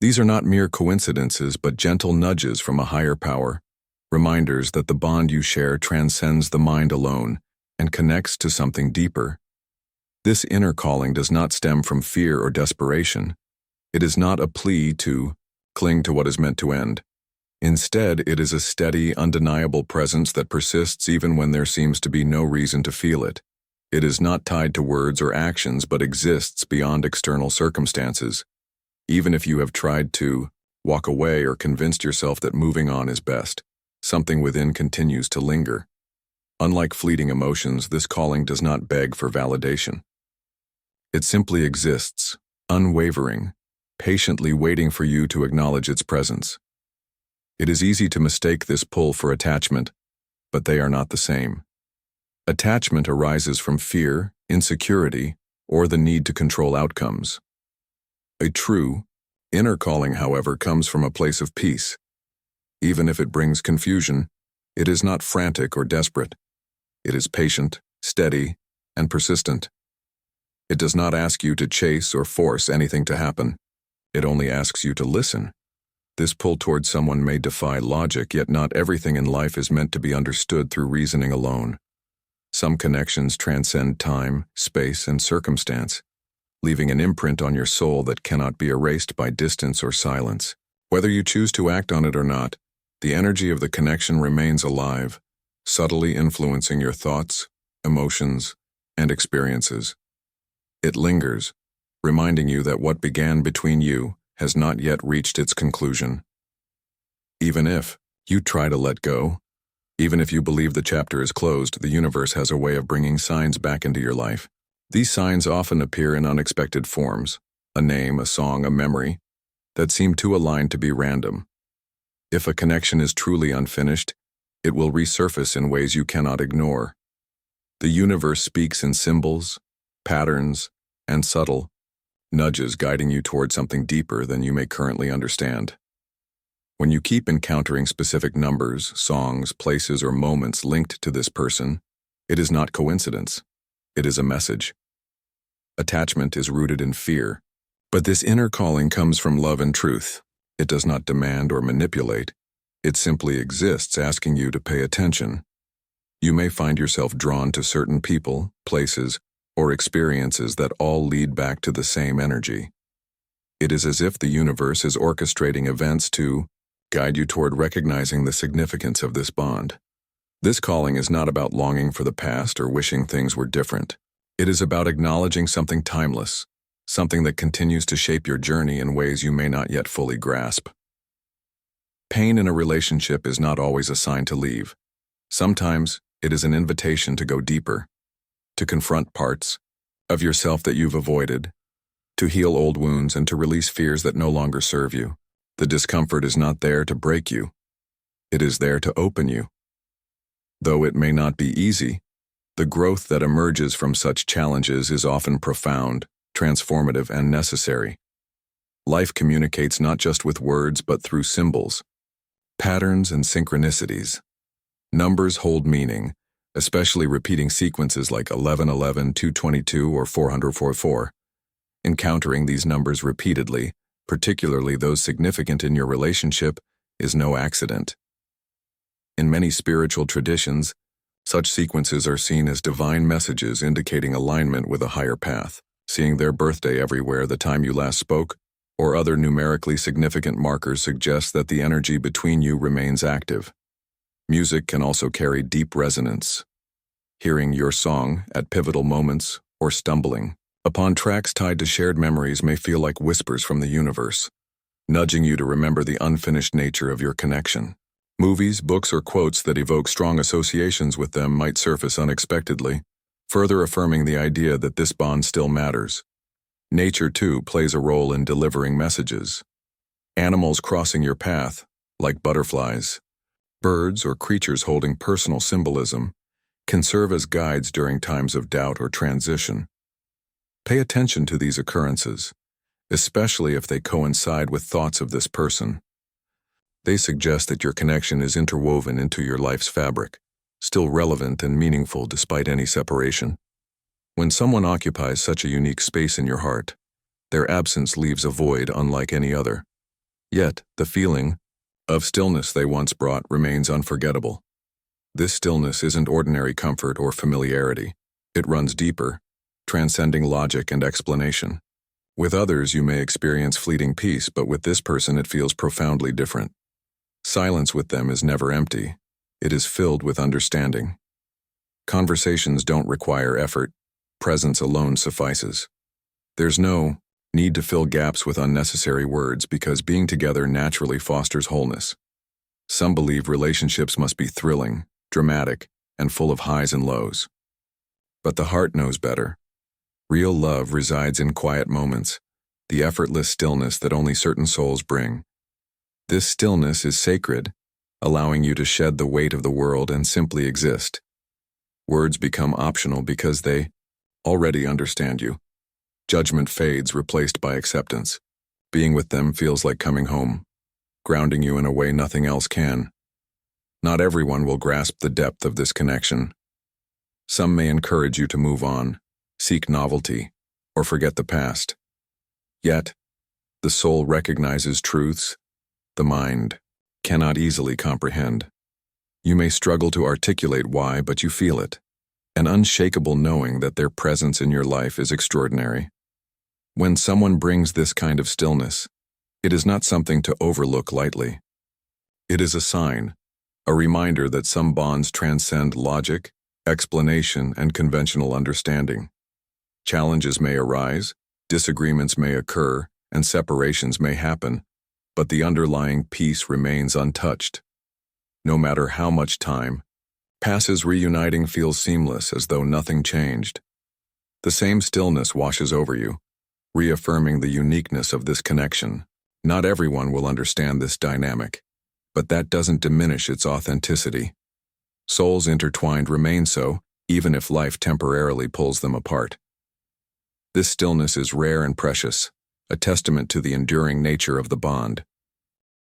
These are not mere coincidences but gentle nudges from a higher power, reminders that the bond you share transcends the mind alone and connects to something deeper. This inner calling does not stem from fear or desperation. It is not a plea to cling to what is meant to end. Instead, it is a steady, undeniable presence that persists even when there seems to be no reason to feel it. It is not tied to words or actions but exists beyond external circumstances. Even if you have tried to walk away or convinced yourself that moving on is best, something within continues to linger. Unlike fleeting emotions, this calling does not beg for validation. It simply exists, unwavering, patiently waiting for you to acknowledge its presence. It is easy to mistake this pull for attachment, but they are not the same. Attachment arises from fear, insecurity, or the need to control outcomes. A true, inner calling, however, comes from a place of peace. Even if it brings confusion, it is not frantic or desperate. It is patient, steady, and persistent. It does not ask you to chase or force anything to happen. It only asks you to listen. This pull towards someone may defy logic, yet not everything in life is meant to be understood through reasoning alone. Some connections transcend time, space, and circumstance, leaving an imprint on your soul that cannot be erased by distance or silence. Whether you choose to act on it or not, the energy of the connection remains alive, subtly influencing your thoughts, emotions, and experiences. It lingers, reminding you that what began between you has not yet reached its conclusion. Even if you try to let go, even if you believe the chapter is closed, the universe has a way of bringing signs back into your life. These signs often appear in unexpected forms, a name, a song, a memory, that seem too aligned to be random. If a connection is truly unfinished, it will resurface in ways you cannot ignore. The universe speaks in symbols, patterns, and subtle nudges guiding you toward something deeper than you may currently understand. When you keep encountering specific numbers, songs, places, or moments linked to this person, it is not coincidence. It is a message. Attachment is rooted in fear, but this inner calling comes from love and truth. It does not demand or manipulate. It simply exists, asking you to pay attention. You may find yourself drawn to certain people, places, or experiences that all lead back to the same energy. It is as if the universe is orchestrating events to guide you toward recognizing the significance of this bond. This calling is not about longing for the past or wishing things were different. It is about acknowledging something timeless, something that continues to shape your journey in ways you may not yet fully grasp. Pain in a relationship is not always a sign to leave. Sometimes it is an invitation to go deeper, to confront parts of yourself that you've avoided, to heal old wounds and to release fears that no longer serve you. The discomfort is not there to break you. It is there to open you. Though it may not be easy, the growth that emerges from such challenges is often profound, transformative, and necessary. Life communicates not just with words but through symbols, patterns, and synchronicities. Numbers hold meaning, especially repeating sequences like 1111, 222, or 444. Encountering these numbers repeatedly, particularly those significant in your relationship, is no accident. In many spiritual traditions, such sequences are seen as divine messages indicating alignment with a higher path. Seeing their birthday everywhere, the time you last spoke, or other numerically significant markers suggest that the energy between you remains active. Music can also carry deep resonance. Hearing your song at pivotal moments or stumbling upon tracks tied to shared memories may feel like whispers from the universe, nudging you to remember the unfinished nature of your connection. Movies, books, or quotes that evoke strong associations with them might surface unexpectedly, further affirming the idea that this bond still matters. Nature, too, plays a role in delivering messages. Animals crossing your path, like butterflies, birds, or creatures holding personal symbolism, can serve as guides during times of doubt or transition. Pay attention to these occurrences, especially if they coincide with thoughts of this person. They suggest that your connection is interwoven into your life's fabric, still relevant and meaningful despite any separation. When someone occupies such a unique space in your heart, their absence leaves a void unlike any other. Yet, the feeling of stillness they once brought remains unforgettable. This stillness isn't ordinary comfort or familiarity. It runs deeper, transcending logic and explanation. With others, you may experience fleeting peace, but with this person it feels profoundly different. Silence with them is never empty. It is filled with understanding. Conversations don't require effort. Presence alone suffices. There's no need to fill gaps with unnecessary words because being together naturally fosters wholeness. Some believe relationships must be thrilling, dramatic, and full of highs and lows. But the heart knows better. Real love resides in quiet moments, the effortless stillness that only certain souls bring. This stillness is sacred, allowing you to shed the weight of the world and simply exist. Words become optional because they already understand you. Judgment fades, replaced by acceptance. Being with them feels like coming home, grounding you in a way nothing else can. Not everyone will grasp the depth of this connection. Some may encourage you to move on, seek novelty, or forget the past. Yet, the soul recognizes truths the mind cannot easily comprehend. You may struggle to articulate why, but you feel it, an unshakable knowing that their presence in your life is extraordinary. When someone brings this kind of stillness, it is not something to overlook lightly. It is a sign, a reminder that some bonds transcend logic, explanation, and conventional understanding. Challenges may arise, disagreements may occur, and separations may happen, but the underlying peace remains untouched. No matter how much time passes, reuniting feels seamless, as though nothing changed. The same stillness washes over you, reaffirming the uniqueness of this connection. Not everyone will understand this dynamic, but that doesn't diminish its authenticity. Souls intertwined remain so, even if life temporarily pulls them apart. This stillness is rare and precious, a testament to the enduring nature of the bond.